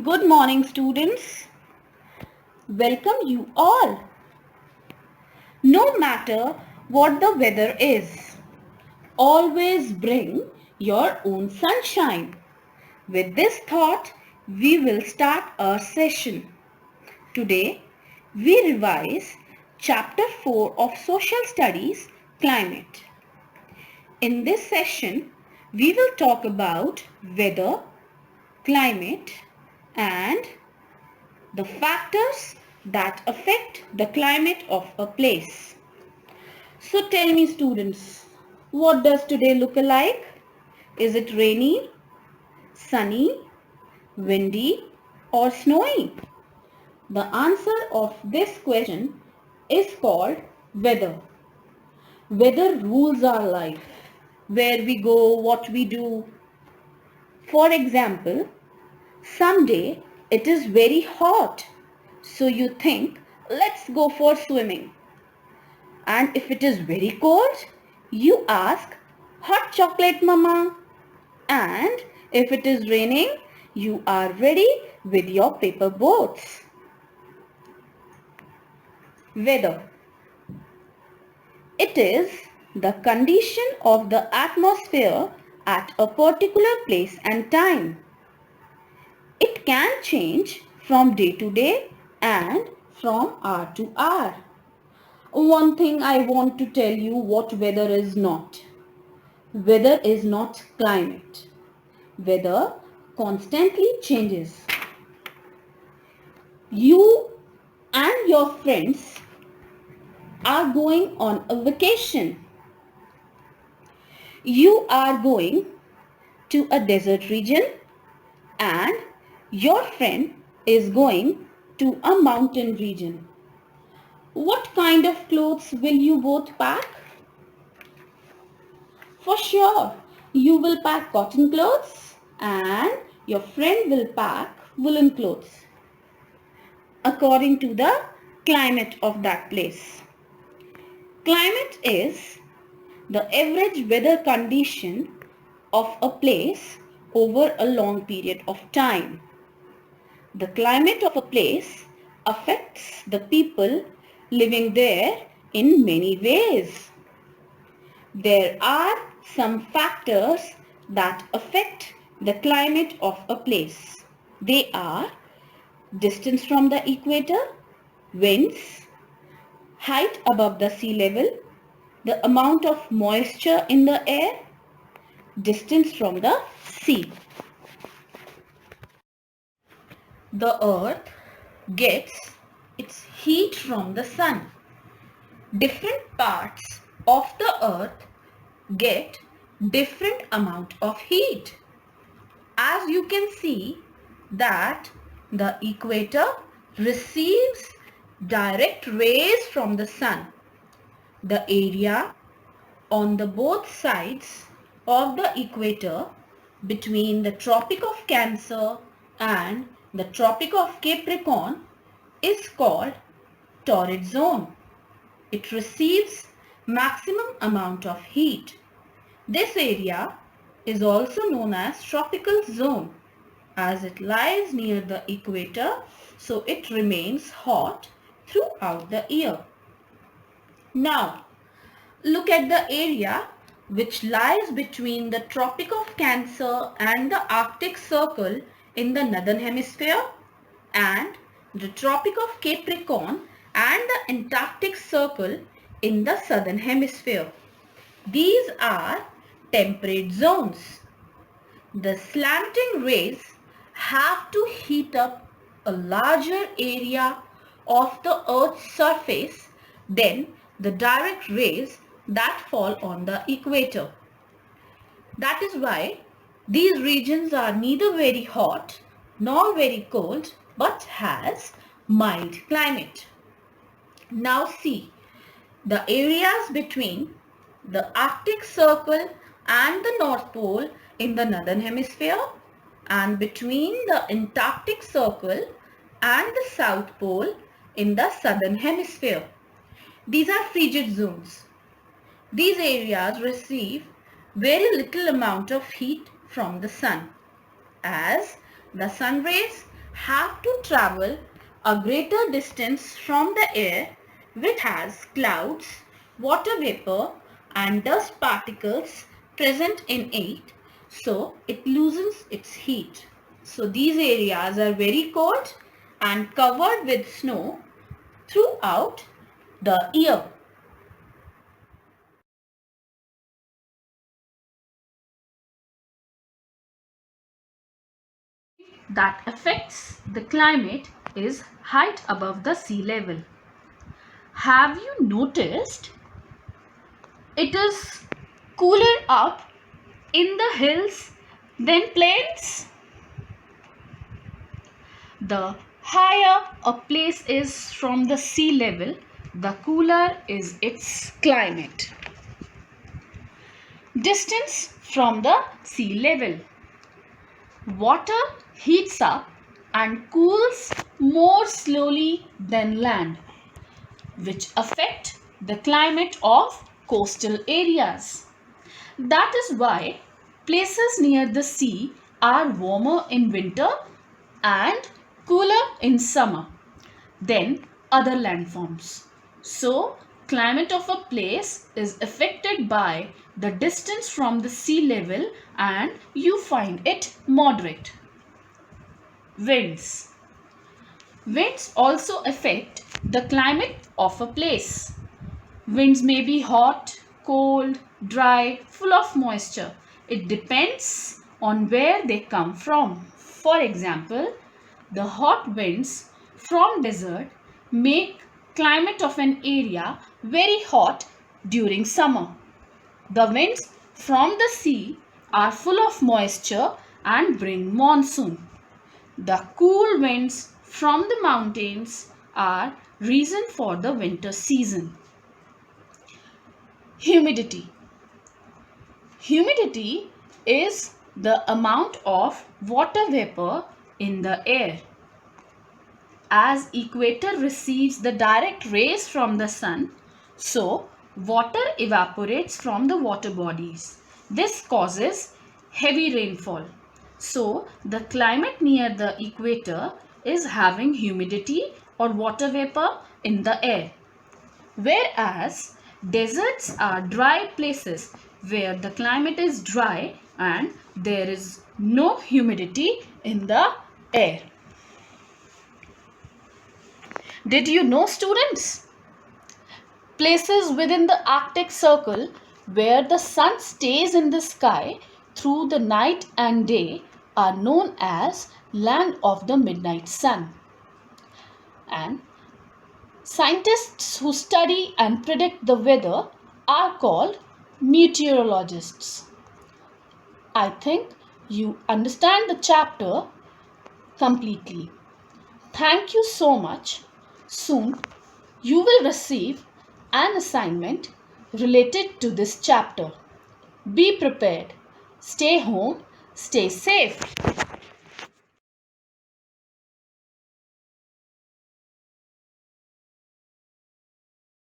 Good morning, students. Welcome you all. No matter what the weather is, always bring your own sunshine. With this thought, we will start our session. Today, we revise Chapter 4 of Social Studies, Climate. In this session, we will talk about weather, climate, and the factors that affect the climate of a place. So tell me, students, what does today look like? Is it rainy, sunny, windy or snowy? The answer of this question is called weather. Weather rules our life, where we go, what we do. For example, someday it is very hot, so you think, let's go for swimming. And if it is very cold, you ask, hot chocolate mama. And if it is raining, you are ready with your paper boats. Weather. It is the condition of the atmosphere at a particular place and time. It can change from day to day and from hour to hour. One thing I want to tell you what weather is not. Weather is not climate. Weather constantly changes. You and your friends are going on a vacation. You are going to a desert region and your friend is going to a mountain region. What kind of clothes will you both pack? For sure, you will pack cotton clothes and your friend will pack woolen clothes according to the climate of that place. Climate is the average weather condition of a place over a long period of time. The climate of a place affects the people living there in many ways. There are some factors that affect the climate of a place. They are distance from the equator, winds, height above the sea level, the amount of moisture in the air, distance from the sea. The earth gets its heat from the sun. Different parts of the earth get different amount of heat. As you can see that the equator receives direct rays from the sun. The area on the both sides of the equator between the Tropic of Cancer and the Tropic of Capricorn is called Torrid Zone. It receives maximum amount of heat. This area is also known as tropical zone as it lies near the equator, so it remains hot throughout the year. Now, look at the area which lies between the Tropic of Cancer and the Arctic Circle in the northern hemisphere and the Tropic of Capricorn and the Antarctic Circle in the southern hemisphere. These are temperate zones. The slanting rays have to heat up a larger area of the Earth's surface than the direct rays that fall on the equator. That is why these regions are neither very hot nor very cold but has mild climate. Now see, the areas between the Arctic Circle and the North Pole in the northern hemisphere and between the Antarctic Circle and the South Pole in the southern hemisphere. These are frigid zones. These areas receive very little amount of heat from the sun, as the sun rays have to travel a greater distance from the air which has clouds, water vapor and dust particles present in it, so it loosens its heat. So these areas are very cold and covered with snow throughout the year. That affects the climate is height above the sea level. Have you noticed it is cooler up in the hills than plains? The higher a place is from the sea level, the cooler is its climate. Distance from the sea level. Water heats up and cools more slowly than land, which affect the climate of coastal areas. That is why places near the sea are warmer in winter and cooler in summer than other landforms. So, climate of a place is affected by the distance from the sea level and you find it moderate. Winds. Winds also affect the climate of a place. Winds may be hot, cold, dry, full of moisture. It depends on where they come from. For example, the hot winds from desert make climate of an area very hot during summer. The winds from the sea are full of moisture and bring monsoon. The cool winds from the mountains are reason for the winter season. Humidity. Humidity is the amount of water vapor in the air. As equator receives the direct rays from the sun, so water evaporates from the water bodies. This causes heavy rainfall. So the climate near the equator is having humidity or water vapor in the air. Whereas deserts are dry places where the climate is dry and there is no humidity in the air. Did you know, students? Places within the Arctic Circle where the sun stays in the sky through the night and day are known as land of the midnight sun. And scientists who study and predict the weather are called meteorologists. I think you understand the chapter completely. Thank you so much. Soon you will receive an assignment related to this chapter. Be prepared. Stay home. Stay safe.